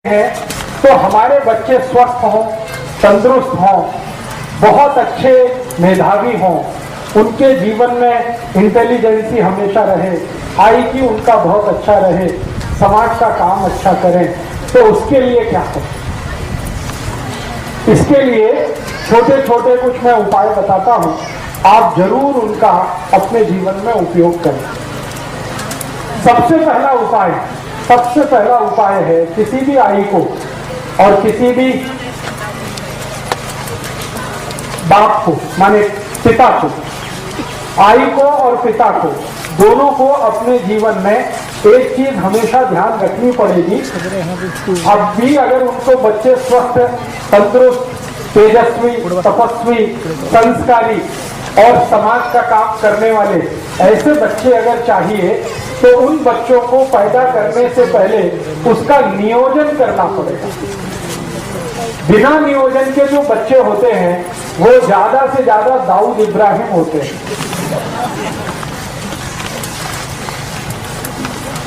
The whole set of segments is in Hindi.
हैं तो हमारे बच्चे स्वस्थ हों, तंदुरुस्त हों, बहुत अच्छे मेधावी हों, उनके जीवन में इंटेलिजेंसी हमेशा रहे, IQ उनका बहुत अच्छा रहे, समाज का काम अच्छा करें। तो उसके लिए क्या करें? इसके लिए छोटे छोटे कुछ मैं उपाय बताता हूं, आप जरूर उनका अपने जीवन में उपयोग करें। सबसे पहला उपाय है किसी भी आई को और किसी भी बाप को, माने पिता को, आई को और पिता को, दोनों को अपने जीवन में एक चीज हमेशा ध्यान रखनी पड़ेगी। अब भी अगर उनको बच्चे स्वस्थ, तंदुरुस्त, तेजस्वी, तपस्वी, संस्कारी और समाज का काम करने वाले ऐसे बच्चे अगर चाहिए तो उन बच्चों को पैदा करने से पहले उसका नियोजन करना पड़ेगा। बिना नियोजन के जो बच्चे होते हैं वो ज्यादा से ज्यादा दाऊद इब्राहिम होते हैं।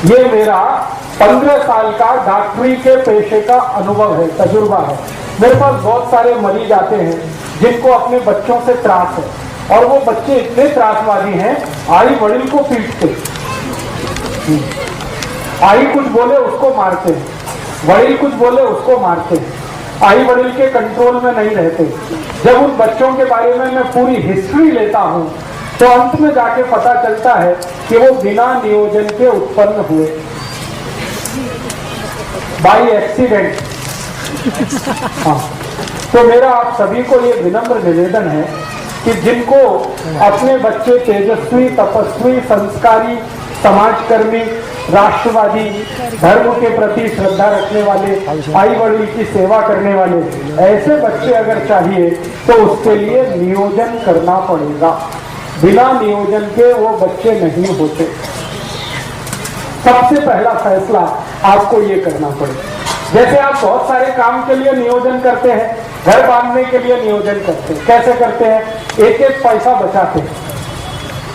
ये मेरा 15 साल का डॉक्टरी के पेशे का अनुभव है, तजुर्बा है। मेरे पास बहुत सारे मरीज आते हैं जिनको अपने बच्चों से त्रास है और वो बच्चे इतने त्रासवादी हैं, आई वड़िल को पीटते, आई कुछ बोले उसको मारते, वड़िल कुछ बोले उसको मारते, आई वड़िल के कंट्रोल में नहीं रहते। जब उन बच्चों के बारे में मैं पूरी हिस्ट्री लेता हूं तो अंत में जाके पता चलता है कि वो बिना नियोजन के उत्पन्न हुए, बाई एक्सीडेंट। हाँ, तो मेरा आप सभी को ये विनम्र निवेदन है कि जिनको अपने बच्चे तेजस्वी, तपस्वी, संस्कारी, समाजकर्मी, राष्ट्रवादी, धर्म के प्रति श्रद्धा रखने वाले, आई वड़िल की सेवा करने वाले ऐसे बच्चे अगर चाहिए तो उसके लिए नियोजन करना पड़ेगा। बिना नियोजन के वो बच्चे नहीं होते। सबसे पहला फैसला आपको ये करना पड़ेगा। जैसे आप बहुत सारे काम के लिए नियोजन करते हैं, घर बांधने के लिए नियोजन करते हैं। कैसे करते हैं? एक एक पैसा बचाते हैं,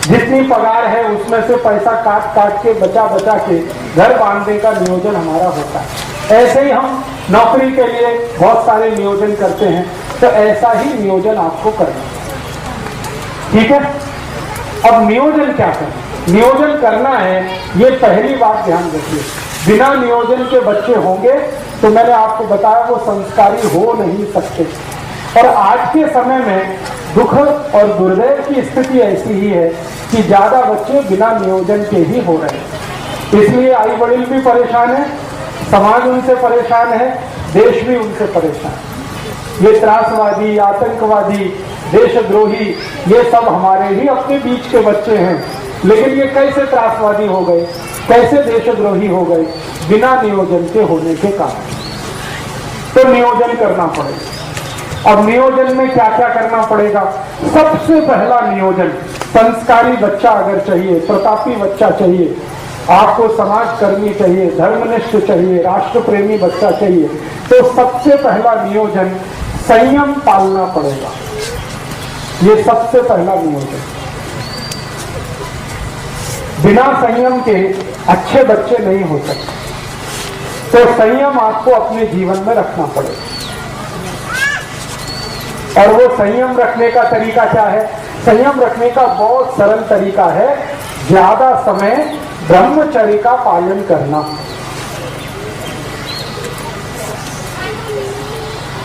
जितनी पगार है उसमें से पैसा काट के बचा के घर बांधने का नियोजन हमारा होता है। ऐसे ही हम नौकरी के लिए बहुत सारे नियोजन करते हैं, तो ऐसा ही नियोजन आपको करना है। ठीक है? अब नियोजन क्या करें? नियोजन करना है, ये पहली बात ध्यान रखिए। बिना नियोजन के बच्चे होंगे तो मैंने आपको बताया वो संस्कारी हो नहीं सकते। और आज के समय में दुख और दुर्दैव की स्थिति ऐसी ही है कि ज्यादा बच्चे बिना नियोजन के ही हो रहे हैं। इसलिए आई वड़िल भी परेशान है, समाज उनसे परेशान है, देश भी उनसे परेशान है। ये त्रासवादी, आतंकवादी, देशद्रोही, ये सब हमारे ही अपने बीच के बच्चे हैं। लेकिन ये कैसे त्रासवादी हो गए, कैसे देशद्रोही हो गए? बिना नियोजन के होने के कारण। तो नियोजन करना पड़ेगा। अब नियोजन में क्या क्या करना पड़ेगा? सबसे पहला नियोजन, संस्कारी बच्चा अगर चाहिए, प्रतापी बच्चा चाहिए, आपको समाजकर्मी चाहिए, धर्मनिष्ठ चाहिए, राष्ट्र प्रेमी बच्चा चाहिए, तो सबसे पहला नियोजन संयम पालना पड़ेगा। ये सबसे पहला नियोजन। बिना संयम के अच्छे बच्चे नहीं हो सकते। तो संयम आपको अपने जीवन में रखना पड़ेगा। और वो संयम रखने का तरीका क्या है? संयम रखने का बहुत सरल तरीका है, ज्यादा समय ब्रह्मचर्य का पालन करना।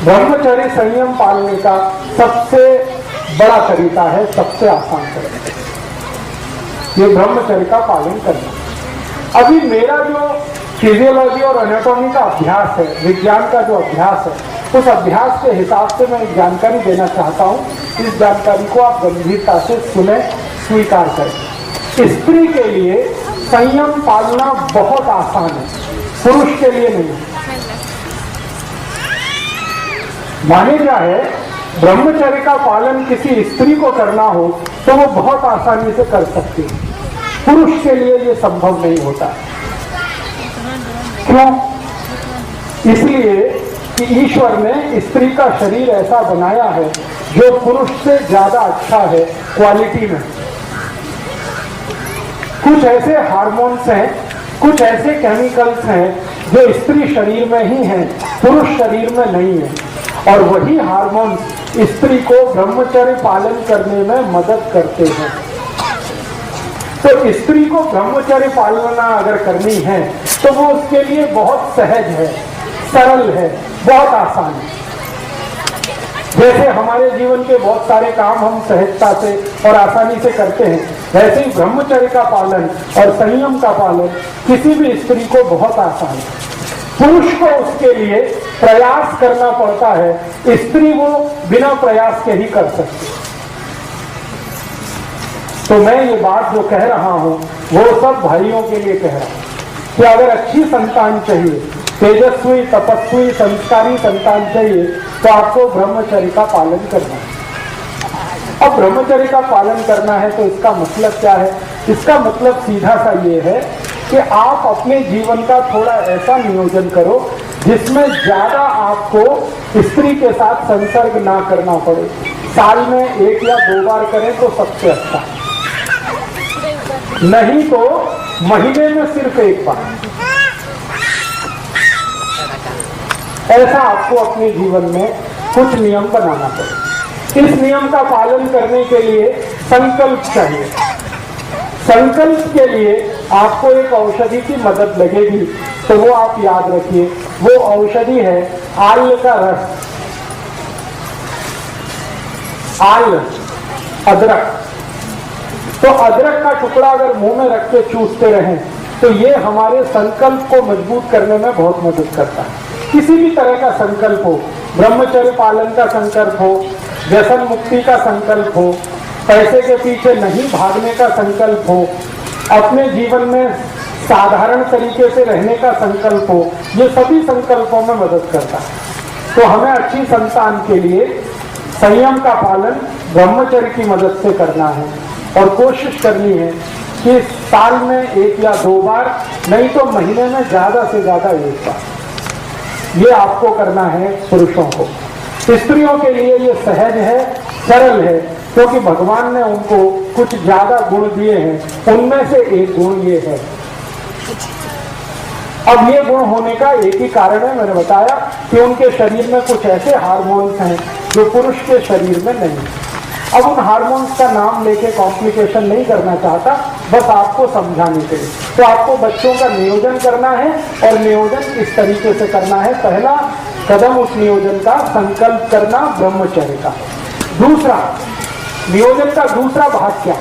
ब्रह्मचर्य संयम पालने का सबसे बड़ा तरीका है, सबसे आसान तरीका, ये ब्रह्मचर्य का पालन करना। अभी मेरा जो फिजियोलॉजी और एनाटॉमी का अभ्यास है, विज्ञान का जो अभ्यास है, उस अभ्यास के हिसाब से मैं एक जानकारी देना चाहता हूं। इस जानकारी को आप गंभीरता से सुने, स्वीकार करें। स्त्री के लिए संयम पालना बहुत आसान है, पुरुष के लिए नहीं। माने जाए ब्रह्मचर्य का पालन किसी स्त्री को करना हो तो वो बहुत आसानी से कर सकती है, पुरुष के लिए ये संभव नहीं होता। क्यों? इसलिए कि ईश्वर ने स्त्री का शरीर ऐसा बनाया है जो पुरुष से ज्यादा अच्छा है क्वालिटी में। कुछ ऐसे हार्मोन्स हैं, कुछ ऐसे केमिकल्स हैं जो स्त्री शरीर में ही है, पुरुष शरीर में नहीं है। और वही हार्मोन स्त्री को ब्रह्मचर्य पालन करने में मदद करते हैं। तो स्त्री को ब्रह्मचर्य पालना अगर करनी है तो वो उसके लिए बहुत सहज है, सरल है, बहुत आसान है। जैसे हमारे जीवन के बहुत सारे काम हम सहजता से और आसानी से करते हैं, वैसे ही ब्रह्मचर्य का पालन और संयम का पालन किसी भी स्त्री को बहुत आसान है। पुरुष को उसके लिए प्रयास करना पड़ता है, स्त्री वो बिना प्रयास के ही कर सकती। तो मैं ये बात जो कह रहा हूं वो सब भाइयों के लिए कह रहा हूं कि अगर अच्छी संतान चाहिए, तेजस्वी, तपस्वी, संस्कारी संतान चाहिए तो आपको ब्रह्मचर्य का पालन करना है। अब ब्रह्मचर्य का पालन करना है तो इसका मतलब क्या है? इसका मतलब सीधा सा ये है कि आप अपने जीवन का थोड़ा ऐसा नियोजन करो जिसमें ज्यादा आपको स्त्री के साथ संसर्ग ना करना पड़े। साल में 1 या 2 बार करें तो सबसे अच्छा, नहीं तो महीने में सिर्फ 1 बार। ऐसा आपको अपने जीवन में कुछ नियम बनाना पड़े। इस नियम का पालन करने के लिए संकल्प चाहिए। संकल्प के लिए आपको एक औषधि की मदद लगेगी, तो वो आप याद रखिए, वो औषधि है आल का रस। आल, अदरक। तो अदरक का टुकड़ा अगर मुंह में रख के चूसते रहें तो ये हमारे संकल्प को मजबूत करने में बहुत मदद करता है। किसी भी तरह का संकल्प हो, ब्रह्मचर्य पालन का संकल्प हो, व्यसन मुक्ति का संकल्प हो, पैसे के पीछे नहीं भागने का संकल्प हो, अपने जीवन में साधारण तरीके से रहने का संकल्प हो, ये सभी संकल्पों में मदद करता है। तो हमें अच्छी संतान के लिए संयम का पालन ब्रह्मचर्य की मदद से करना है और कोशिश करनी है कि साल में 1 या 2 बार, नहीं तो महीने में ज्यादा से ज्यादा 1 बार, ये आपको करना है पुरुषों को। स्त्रियों के लिए ये सहज है, सरल है, क्योंकि भगवान ने उनको कुछ ज्यादा गुण दिए हैं, उनमें से एक गुण ये है। अब ये गुण होने का एक ही कारण है, मैंने बताया कि उनके शरीर में कुछ ऐसे हार्मोन्स हैं जो पुरुष के शरीर में नहीं। अब उन हार्मोन्स का नाम लेके कॉम्प्लिकेशन नहीं करना चाहता, बस आपको समझाने के लिए। तो आपको बच्चों का नियोजन करना है और नियोजन इस तरीके से करना है। पहला कदम उस नियोजन का संकल्प करना ब्रह्मचर्य का। दूसरा, नियोजन का दूसरा भाग क्या?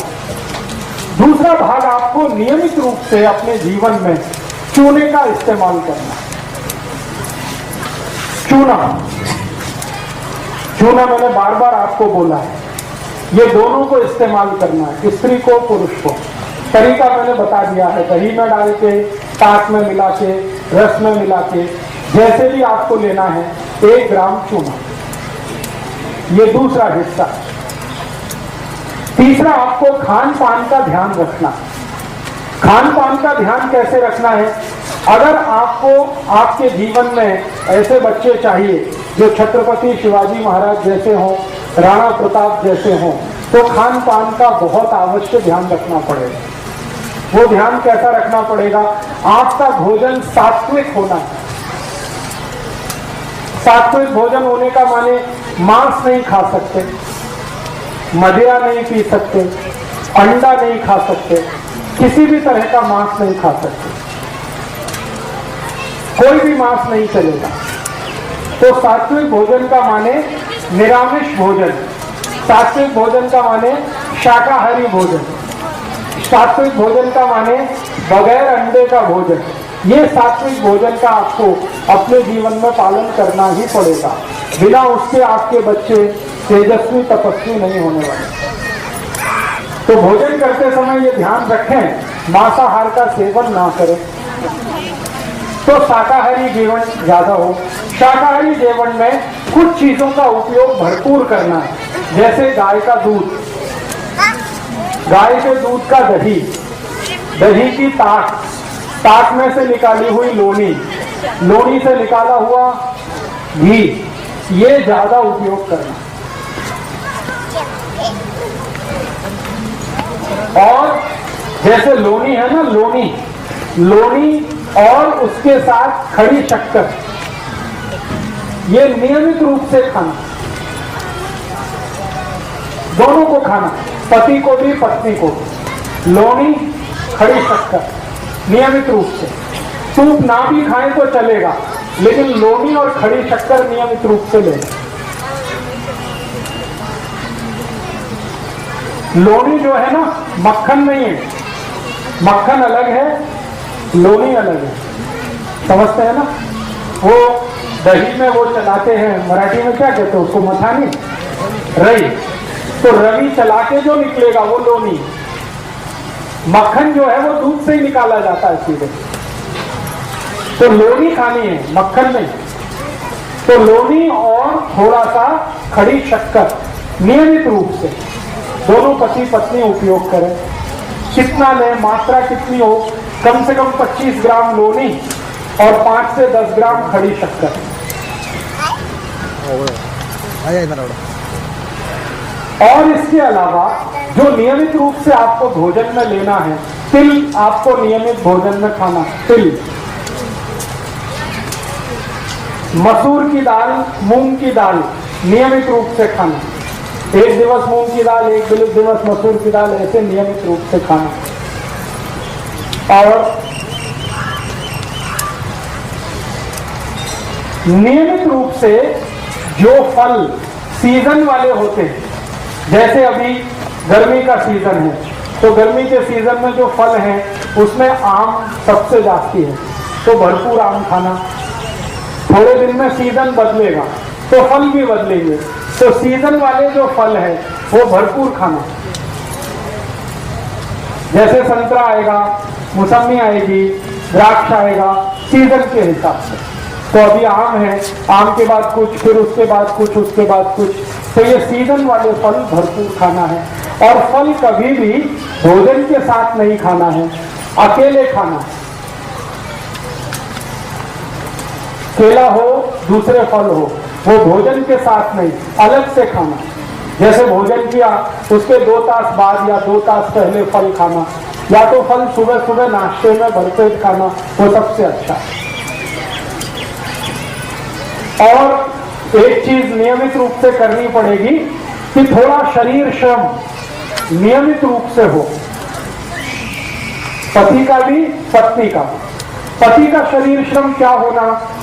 दूसरा भाग आपको नियमित रूप से अपने जीवन में चूने का इस्तेमाल करना। चूना मैंने बार बार आपको बोला है, ये दोनों को इस्तेमाल करना है, स्त्री को, पुरुष को। तरीका मैंने बता दिया है, दही में डाल के, पाक में मिला के, रस में मिला के, जैसे भी आपको लेना है। 1 ग्राम चूना, ये दूसरा हिस्सा। तीसरा, आपको खान पान का ध्यान रखना। खान पान का ध्यान कैसे रखना है? अगर आपको आपके जीवन में ऐसे बच्चे चाहिए जो छत्रपति शिवाजी महाराज जैसे हों, राणा प्रताप जैसे हों, तो खान पान का बहुत आवश्यक ध्यान रखना पड़ेगा। वो ध्यान कैसा रखना पड़ेगा? आपका भोजन सात्विक होना है। सात्विक भोजन होने का माने मांस नहीं खा सकते, मदिरा नहीं पी सकते, अंडा नहीं खा सकते, किसी भी तरह का मांस नहीं खा सकते, कोई भी मांस नहीं चलेगा। तो सात्विक भोजन का माने निरामिष भोजन, सात्विक भोजन का माने शाकाहारी भोजन, सात्विक भोजन का माने बगैर अंडे का भोजन। ये सात्विक भोजन का आपको अपने जीवन में पालन करना ही पड़ेगा, बिना उसके आपके बच्चे तेजस्वी तपस्वी नहीं होने वाले। तो भोजन करते समय ये ध्यान रखें, मांसाहार का सेवन ना करें, तो शाकाहारी जीवन ज्यादा हो। शाकाहारी जीवन में कुछ चीजों का उपयोग भरपूर करना है, जैसे गाय का दूध, गाय के दूध का दही, दही की ताक, ताक में से निकाली हुई लोनी, लोनी से निकाला हुआ घी, ये ज्यादा उपयोग करना। और जैसे लोनी है ना, लोनी और उसके साथ खड़ी शक्कर, ये नियमित रूप से खाना, दोनों को खाना, पति को भी पत्नी को भी। लोनी, खड़ी शक्कर नियमित रूप से। सूप ना भी खाएं तो चलेगा, लेकिन लोनी और खड़ी शक्कर नियमित रूप से लेना। लोनी जो है ना, मक्खन नहीं है, मक्खन अलग है, लोनी अलग है, समझते हैं ना। वो दही में वो चलाते हैं, मराठी में क्या कहते हैं उसको, मथानी, रई, तो रवि चला के जो निकलेगा वो लोनी। मक्खन जो है वो दूध से ही निकाला जाता है सीधे, तो लोनी खानी है, मक्खन नहीं। तो लोनी और थोड़ा सा खड़ी शक्कर नियमित रूप से दोनों पति पत्नी उपयोग करें। कितना लें, मात्रा कितनी हो, कम से कम 25 ग्राम लोनी और 5 से 10 ग्राम खड़ी शक्कर। और इसके अलावा जो नियमित रूप से आपको भोजन में लेना है, तिल आपको नियमित भोजन में खाना, तिल, मसूर की दाल, मूंग की दाल नियमित रूप से खाना। एक दिवस मूंग की दाल, एक दिवस मसूर की दाल, ऐसे नियमित रूप से खाना। और नियमित रूप से जो फल सीजन वाले होते हैं, जैसे अभी गर्मी का सीजन है, तो गर्मी के सीजन में जो फल हैं उसमें आम सबसे जाती है, तो भरपूर आम खाना। थोड़े दिन में सीजन बदलेगा तो फल भी बदलेंगे, तो सीजन वाले जो फल है वो भरपूर खाना। जैसे संतरा आएगा, मौसमी आएगी, द्राक्ष आएगा, सीजन के हिसाब से। तो अभी आम है, आम के बाद कुछ, फिर उसके बाद कुछ, उसके बाद कुछ, तो ये सीजन वाले फल भरपूर खाना है। और फल कभी भी भोजन के साथ नहीं खाना है, अकेले खाना। केला हो, दूसरे फल हो, वो भोजन के साथ नहीं, अलग से खाना। जैसे भोजन किया उसके 2 तास बाद या 2 तास पहले फल खाना, या तो फल सुबह सुबह नाश्ते में भरपेट खाना, वो सबसे अच्छा है। और एक चीज नियमित रूप से करनी पड़ेगी कि थोड़ा शरीर श्रम नियमित रूप से हो, पति का भी पत्नी का भी। पति का शरीर श्रम क्या होना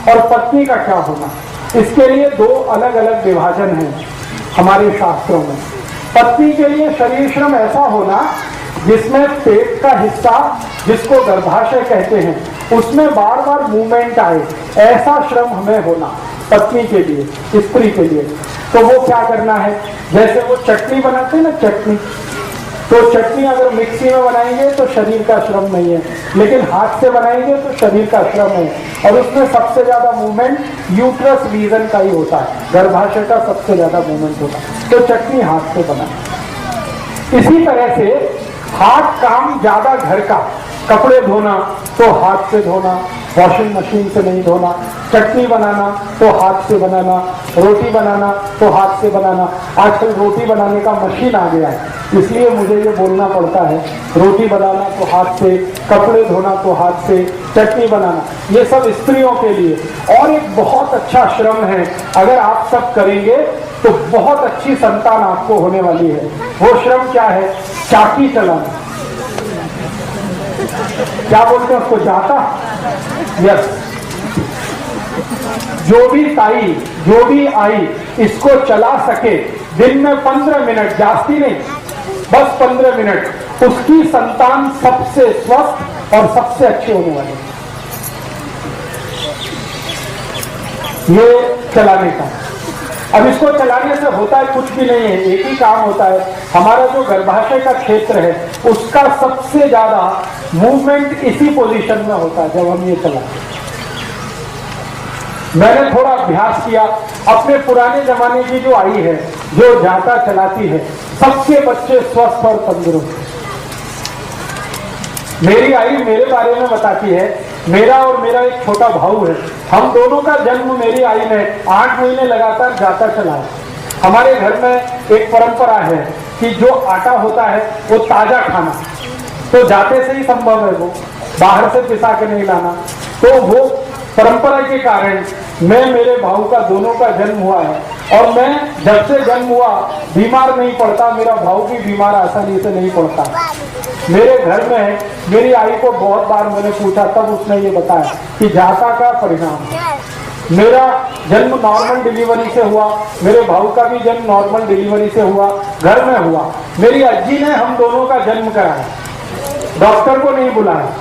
और पत्नी का क्या होना, इसके लिए 2 अलग अलग विभाजन हैं हमारे शास्त्रों में। पत्नी के लिए शरीर श्रम ऐसा होना जिसमें पेट का हिस्सा, जिसको गर्भाशय कहते हैं, उसमें बार बार मूवमेंट आए, ऐसा श्रम हमें होना पत्नी के लिए, स्त्री के लिए। तो वो क्या करना है, जैसे वो चटनी बनाते हैं ना, चटनी, तो चटनी अगर मिक्सी में बनाएंगे तो शरीर का श्रम नहीं है, लेकिन हाथ से बनाएंगे तो शरीर का श्रम है। और उसमें सबसे ज्यादा मूवमेंट यूट्रस रीजन का ही होता है, गर्भाशय का सबसे ज्यादा मूवमेंट होता है, तो चटनी हाथ से बनाए। इसी तरह से हाथ काम ज्यादा घर का, कपड़े धोना तो हाथ से धोना, वॉशिंग मशीन से नहीं धोना, चटनी बनाना तो हाथ से बनाना, रोटी बनाना तो हाथ से बनाना। आजकल रोटी बनाने का मशीन आ गया है, इसलिए मुझे ये बोलना पड़ता है, रोटी बनाना तो हाथ से, कपड़े धोना तो हाथ से, चटनी बनाना, ये सब स्त्रियों के लिए। और एक बहुत अच्छा श्रम है, अगर आप सब करेंगे तो बहुत अच्छी संतान आपको होने वाली है। वो श्रम क्या है, चाकी चलाना, क्या बोलते हैं उसको, जाता। यस, जो भी ताई, जो भी आई इसको चला सके दिन में 15 मिनट, जास्ती नहीं, बस 15 मिनट, उसकी संतान सबसे स्वस्थ और सबसे अच्छी होने वाली है। ये चलाने का। अब इसको चलाने से होता है कुछ भी नहीं है, एक ही काम होता है, हमारा जो गर्भाशय का क्षेत्र है उसका सबसे ज्यादा मूवमेंट इसी पोजीशन में होता है जब हम ये चलाते हैं। मैंने थोड़ा अभ्यास किया, अपने पुराने जमाने की जो आई है, जो जाता चलाती है, सबके बच्चे स्वस्थ और तंदुरुस्त। मेरी आई मेरे बारे में बताती है, मेरा और मेरा एक छोटा भाऊ है, हम दोनों का जन्म मेरी आई ने 8 महीने लगातार जाता चला है। हमारे घर में एक परंपरा है कि जो आटा होता है वो ताजा खाना, तो जाते से ही संभव है, वो बाहर से पिसा के नहीं लाना। तो वो परंपरा के कारण मैं, मेरे भाऊ का, दोनों का जन्म हुआ है, और मैं जब से जन्म हुआ बीमार नहीं पड़ता, मेरा भाऊ भी बीमार आसानी से नहीं पड़ता। मेरे घर में मेरी आई को बहुत बार मैंने पूछा, तब उसने ये बताया कि जाता का परिणाम। मेरा जन्म नॉर्मल डिलीवरी से हुआ, मेरे भाऊ का भी जन्म नॉर्मल डिलीवरी से हुआ, घर में हुआ। मेरी अज्जी ने हम दोनों का जन्म कराया, डॉक्टर को नहीं बुलाया।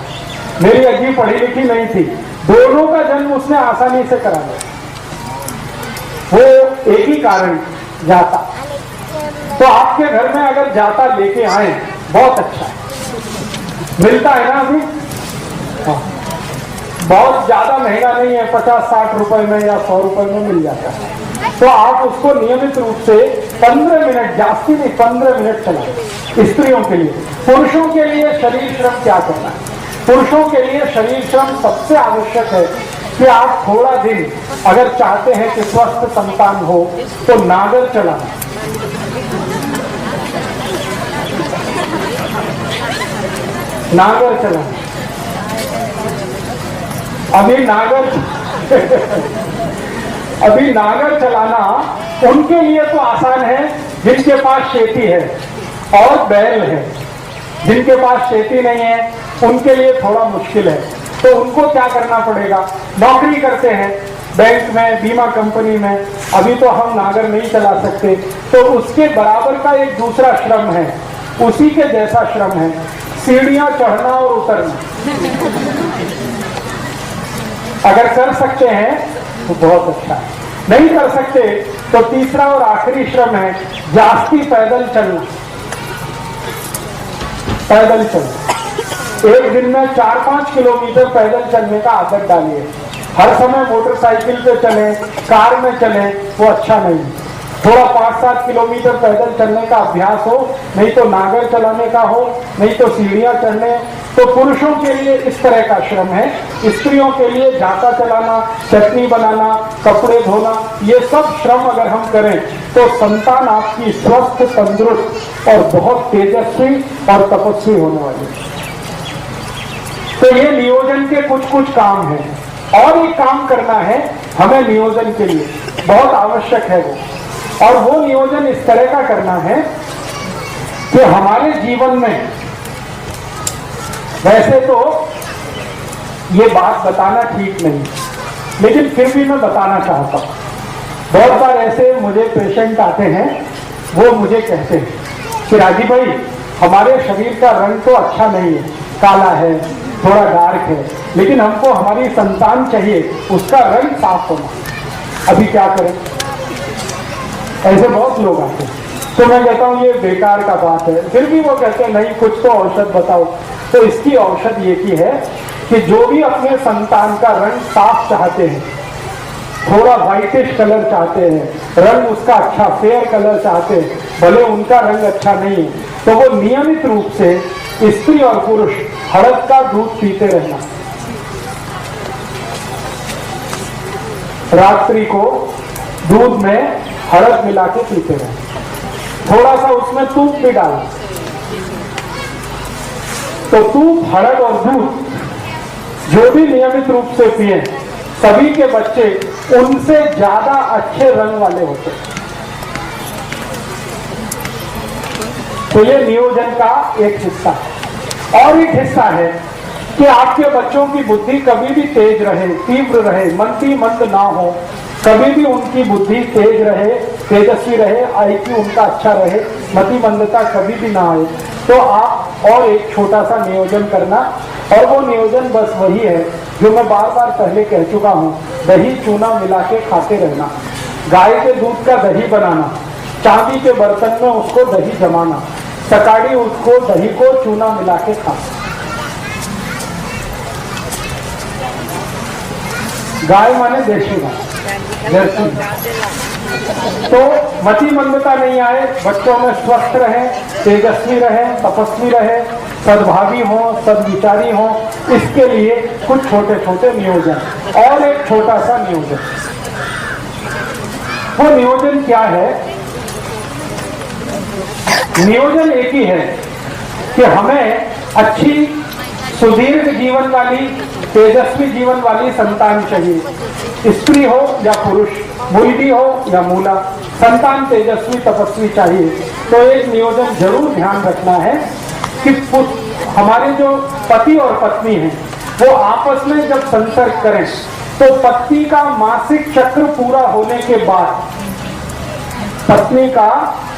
मेरी अज्जी पढ़ी लिखी नहीं थी, दोनों का जन्म उसने आसानी से करा दिया। वो एक ही कारण, जाता। तो आपके घर में अगर जाता लेके आए बहुत अच्छा है, मिलता है ना अभी। हाँ, बहुत ज्यादा महंगा नहीं है, 50-60 रुपए में या 100 रुपए में मिल जाता है। तो आप उसको नियमित रूप से 15 मिनट, जास्ती नहीं 15 मिनट चलाएं। स्त्रियों के लिए। पुरुषों के लिए शरीर श्रम क्या करना है? पुरुषों के लिए शरीर श्रम सबसे आवश्यक है कि आप थोड़ा दिन अगर चाहते हैं कि स्वस्थ संतान हो तो नागर चलाना। नागर चलाना। अभी नागर चलाना उनके लिए तो आसान है जिनके पास खेती है और बैल है। जिनके पास खेती नहीं है उनके लिए थोड़ा मुश्किल है। तो उनको क्या करना पड़ेगा? नौकरी करते हैं बैंक में, बीमा कंपनी में, अभी तो हम नागर नहीं चला सकते, तो उसके बराबर का एक दूसरा श्रम है, उसी के जैसा श्रम है, सीढ़ियां चढ़ना और उतरना। अगर कर सकते हैं तो बहुत अच्छा है, नहीं कर सकते तो तीसरा और आखिरी श्रम है जास्ती पैदल चलना। पैदल चलना, एक दिन में 4-5 किलोमीटर पैदल चलने का आदत डालिए। हर समय मोटरसाइकिल पे चले, कार में चले, वो अच्छा नहीं। थोड़ा 5-7 किलोमीटर पैदल चलने का अभ्यास हो, नहीं तो नागर चलाने का हो, नहीं तो सीढ़ियां चढ़ने। तो पुरुषों के लिए इस तरह का श्रम है, स्त्रियों के लिए जाता चलाना, चटनी बनाना, कपड़े धोना, ये सब श्रम अगर हम करें तो संतान आपकी स्वस्थ, तंदुरुस्त और बहुत तेजस्वी और तपस्वी होने वाली है। तो ये नियोजन के कुछ काम हैं। और एक काम करना है हमें नियोजन के लिए, बहुत आवश्यक है वो। और वो नियोजन इस तरह का करना है कि हमारे जीवन में, वैसे तो ये बात बताना ठीक नहीं, लेकिन फिर भी मैं बताना चाहता हूं। बहुत बार ऐसे मुझे पेशेंट आते हैं, वो मुझे कहते हैं कि राजीव भाई हमारे शरीर का रंग तो अच्छा नहीं है, काला है, थोड़ा डार्क है, लेकिन हमको हमारी संतान चाहिए, उसका रंग साफ होना। अभी क्या करें? ऐसे बहुत लोग आते हैं। तो मैं कहता हूँ ये बेकार का बात है। फिर भी वो कहते हैं नहीं, कुछ तो औषध बताओ। तो इसकी औषध ये की है कि जो भी अपने संतान का रंग साफ चाहते हैं, थोड़ा व्हाइटिश कलर चाहते हैं, रंग उसका अच्छा फेयर कलर चाहते हैं, भले उनका रंग अच्छा नहीं है, तो वो नियमित रूप से स्त्री और पुरुष हड़द का दूध पीते रहना। रात्रि को दूध में हड़द मिला के पीते रहना, थोड़ा सा उसमें दूध भी डालो। तो दूध, हड़द और दूध जो भी नियमित रूप से पिए, सभी के बच्चे उनसे ज्यादा अच्छे रंग वाले होते हैं। तो ये नियोजन का एक हिस्सा है। और एक हिस्सा है कि आपके बच्चों की बुद्धि कभी भी तेज रहे, तीव्र रहे, मंदी मंद ना हो, कभी भी उनकी बुद्धि तेज रहे, तेजस्वी रहे, आईक्यू उनका अच्छा रहे, मति मंदता कभी भी ना आए। तो आप और एक छोटा सा नियोजन करना, और वो नियोजन बस वही है जो मैं बार बार पहले कह चुका हूँ, दही चूना मिला के खाते रहना, गाय के दूध का दही बनाना, चांदी के बर्तन में उसको दही जमाना, सकाड़ी उसको दही को चूना मिला के खाना। गाय माने देशी गाय, जर्सी। तो मति मंदता नहीं आए, बच्चों में स्वस्थ रहे, तेजस्वी रहे, तपस्वी रहे, सद्भावी हो, सद्विचारी हो, इसके लिए कुछ छोटे छोटे नियोजन। और एक छोटा सा नियोजन, वो नियोजन क्या है? नियोजन एक ही है कि हमें अच्छी सुदीर्घ जीवन वाली तेजस्वी जीवन वाली संतान चाहिए, स्त्री हो या पुरुष, मुलगी हो या मूला, संतान तेजस्वी तपस्वी चाहिए। तो एक नियोजन जरूर ध्यान रखना है कि हमारे जो पति और पत्नी हैं वो आपस में जब संसर्ग करें तो पत्नी का मासिक चक्र पूरा होने के बाद, पत्नी का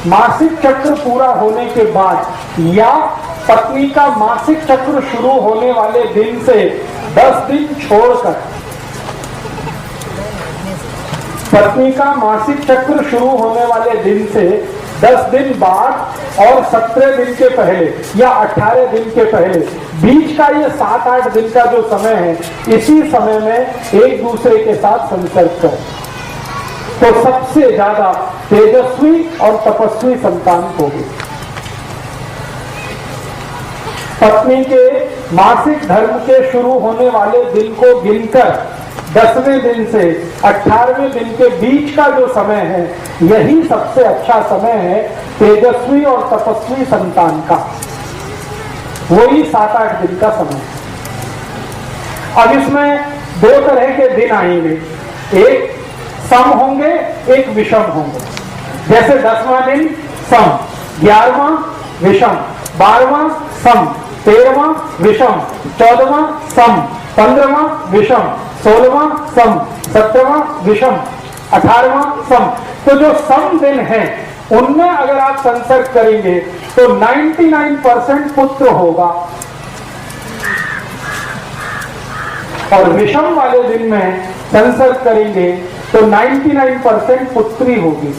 मासिक चक्र पूरा होने के बाद या पत्नी का मासिक चक्र शुरू होने वाले दिन से 10 दिन छोड़कर, पत्नी का मासिक चक्र शुरू होने वाले दिन से 10 दिन बाद और 17 दिन के पहले या 18 दिन के पहले, बीच का ये 7-8 दिन का जो समय है, इसी समय में एक दूसरे के साथ संसर्ग करें तो सबसे ज्यादा तेजस्वी और तपस्वी संतान होगी। पत्नी के मासिक धर्म के शुरू होने वाले दिन को गिनकर 10वें दिन से 18वें दिन के बीच का जो समय है, यही सबसे अच्छा समय है तेजस्वी और तपस्वी संतान का। वही 7-8 दिन का समय है। अब इसमें 2 तरह के दिन आएंगे, एक सम होंगे, एक विषम होंगे। जैसे 10वां दिन सम, 11वां विषम, 12वां सम, 13वां विषम, 14वां सम, 15वां विषम, 16वां सम, 17वां विषम, 18वां सम। तो जो सम दिन है उनमें अगर आप संसर्ग करेंगे तो 99% पुत्र होगा और विषम वाले दिन में संसर्ग करेंगे तो 99% पुत्री होगी।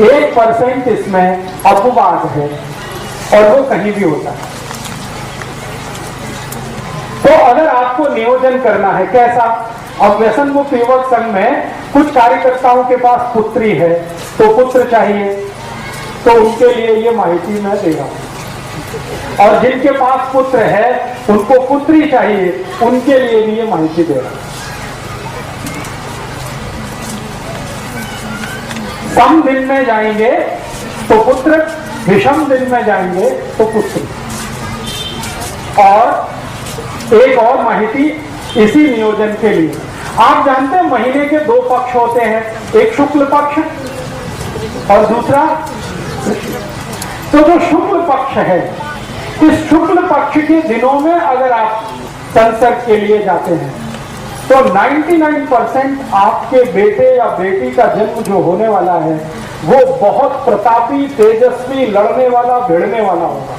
1% इसमें अपवाद है और वो कहीं भी होता है। तो अगर आपको नियोजन करना है कैसा, अब व्यसन मुक्त युवक संघ में कुछ कार्यकर्ताओं के पास पुत्री है तो पुत्र चाहिए, तो उनके लिए ये माहिती मैं दे रहा हूं। और जिनके पास पुत्र है उनको पुत्री चाहिए, उनके लिए भी ये माहिती दे रहा हूं। सम दिन में जाएंगे तो पुत्र, विषम दिन में जाएंगे तो पुत्र। और एक और माहिती इसी नियोजन के लिए, आप जानते हैं महीने के 2 पक्ष होते हैं, एक शुक्ल पक्ष और दूसरा, तो जो शुक्ल पक्ष है, इस शुक्ल पक्ष के दिनों में अगर आप संसर्ग के लिए जाते हैं तो 99% आपके बेटे या बेटी का जन्म जो होने वाला है वो बहुत प्रतापी, तेजस्वी, लड़ने वाला, भिड़ने वाला होगा।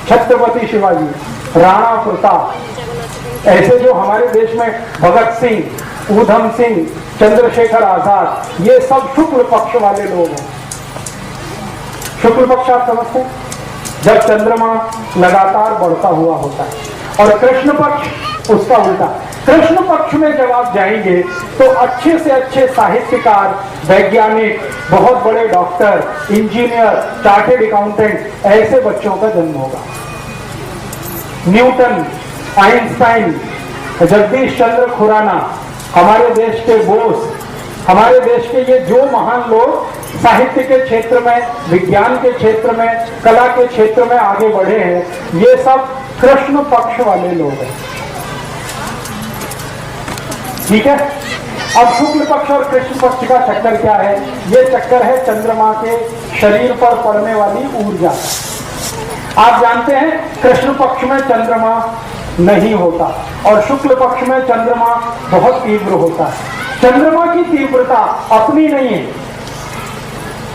छत्रपति शिवाजी, राणा प्रताप, ऐसे जो हमारे देश में भगत सिंह, ऊधम सिंह, चंद्रशेखर आजाद, ये सब शुक्ल पक्ष वाले लोग हैं। शुक्ल पक्ष आप समझते हैं, जब चंद्रमा लगातार बढ़ता हुआ होता है। और कृष्ण पक्ष उसका उल्टा। कृष्ण पक्ष में जब आप जाएंगे तो अच्छे से अच्छे साहित्यकार, वैज्ञानिक, बहुत बड़े डॉक्टर, इंजीनियर, चार्टेड अकाउंटेंट, ऐसे बच्चों का जन्म होगा। न्यूटन, आइंस्टाइन, जगदीश चंद्र खुराना, हमारे देश के बोस, हमारे देश के ये जो महान लोग साहित्य के क्षेत्र में, विज्ञान के क्षेत्र में, कला के क्षेत्र में आगे बढ़े हैं, ये सब कृष्ण पक्ष वाले लोग हैं। ठीक है। अब शुक्ल पक्ष और कृष्ण पक्ष का चक्कर क्या है? ये चक्कर है चंद्रमा के शरीर पर पड़ने वाली ऊर्जा। आप जानते हैं कृष्ण पक्ष में चंद्रमा नहीं होता और शुक्ल पक्ष में चंद्रमा बहुत तीव्र होता है। चंद्रमा की तीव्रता अपनी नहीं है।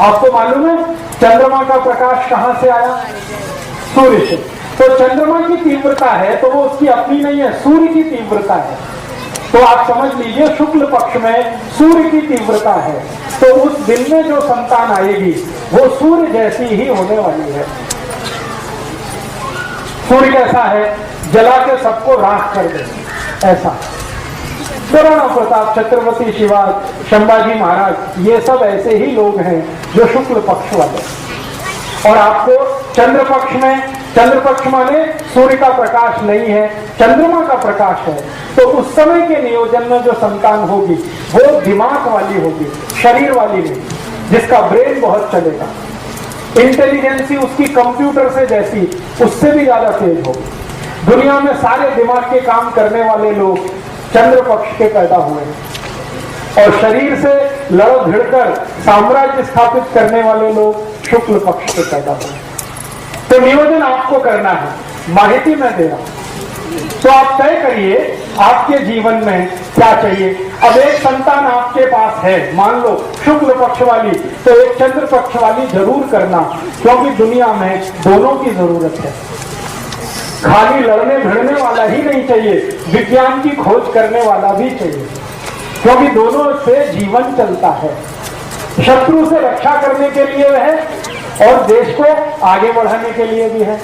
आपको मालूम है चंद्रमा का प्रकाश कहां से आया? सूर्य से। तो चंद्रमा की तीव्रता है तो वो उसकी अपनी नहीं है, सूर्य की तीव्रता है। तो आप समझ लीजिए शुक्ल पक्ष में सूर्य की तीव्रता है, तो उस दिन में जो संतान आएगी वो सूर्य जैसी ही होने वाली है। सूर्य कैसा है? जला के सबको राख कर दे, ऐसा। राणा प्रताप, छत्रपति शिवाजी, संभाजी महाराज, ये सब ऐसे ही लोग हैं जो शुक्ल पक्ष वाले। और आपको चंद्र पक्ष में, चंद्र पक्ष माने सूर्य का प्रकाश नहीं है, चंद्रमा का प्रकाश है, तो उस समय के नियोजन में जो संतान होगी वो दिमाग वाली होगी, शरीर वाली नहीं, जिसका ब्रेन बहुत चलेगा, इंटेलिजेंसी उसकी कंप्यूटर से जैसी, उससे भी ज्यादा तेज होगी। दुनिया में सारे दिमाग के काम करने वाले लोग चंद्र पक्ष के पैदा हुए और शरीर से लड़ भिड़कर साम्राज्य स्थापित करने वाले लोग शुक्ल पक्ष के पैदा हुए। तो नियोजन आपको करना है, माहिती मैं दे रहा हूं। तो आप तय करिए आपके जीवन में क्या चाहिए। अब एक संतान आपके पास है, मान लो शुक्ल पक्ष वाली, तो एक चंद्र पक्ष वाली जरूर करना, क्योंकि दुनिया में दोनों की जरूरत है। खाली लड़ने भिड़ने वाला ही नहीं चाहिए, विज्ञान की खोज करने वाला भी चाहिए, क्योंकि दोनों से जीवन चलता है। शत्रु से रक्षा करने के लिए है और देश को आगे बढ़ाने के लिए भी है।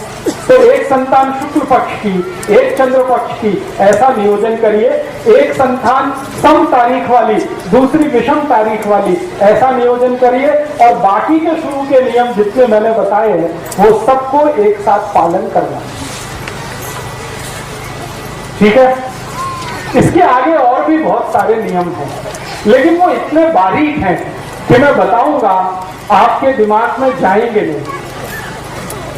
तो एक संतान शुक्ल पक्ष की, एक चंद्र पक्ष की, ऐसा नियोजन करिए। एक संतान सम तारीख वाली, दूसरी विषम तारीख वाली, ऐसा नियोजन करिए। और बाकी के शुरू के नियम जितने मैंने बताए हैं वो सबको एक साथ पालन करना, ठीक है। इसके आगे और भी बहुत सारे नियम हैं, लेकिन वो इतने बारीक हैं कि मैं बताऊंगा आपके दिमाग में जाएंगे नहीं।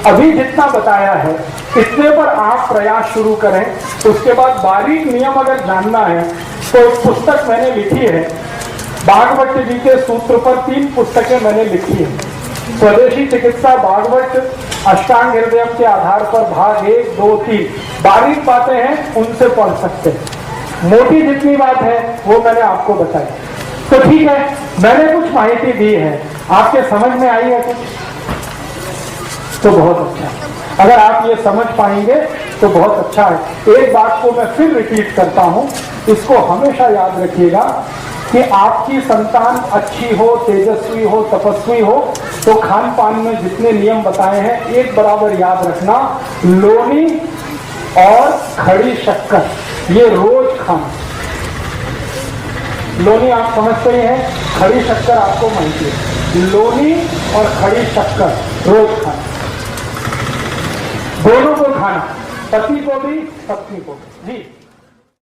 अभी जितना बताया है इतने पर आप प्रयास शुरू करें। उसके बाद बारीक नियम अगर जानना है तो एक पुस्तक मैंने लिखी है, भागवत जी के सूत्र पर 3 पुस्तकें मैंने लिखी है। स्वदेशी चिकित्सा भागवत अष्टांग हृदय के आधार पर भाग 1, 2, 3 बारीक बातें हैं, उनसे पढ़ सकते हैं। मोटी जितनी बात है वो मैंने आपको बताई। तो ठीक है, मैंने कुछ माहिती दी है, आपके समझ में आई है कुछ? तो बहुत अच्छा। अगर आप ये समझ पाएंगे तो बहुत अच्छा है। एक बात को मैं फिर रिपीट करता हूं, इसको हमेशा याद रखिएगा कि आपकी संतान अच्छी हो, तेजस्वी हो, तपस्वी हो, तो खान पान में जितने नियम बताए हैं एक बराबर याद रखना। लोनी और खड़ी शक्कर ये रोज खाना। लोनी आप समझते ही हैं, खड़ी शक्कर आपको माहिती है। लोनी और खड़ी शक्कर रोज खाना, दोनों को खाना, पति को भी पत्नी को भी। जी।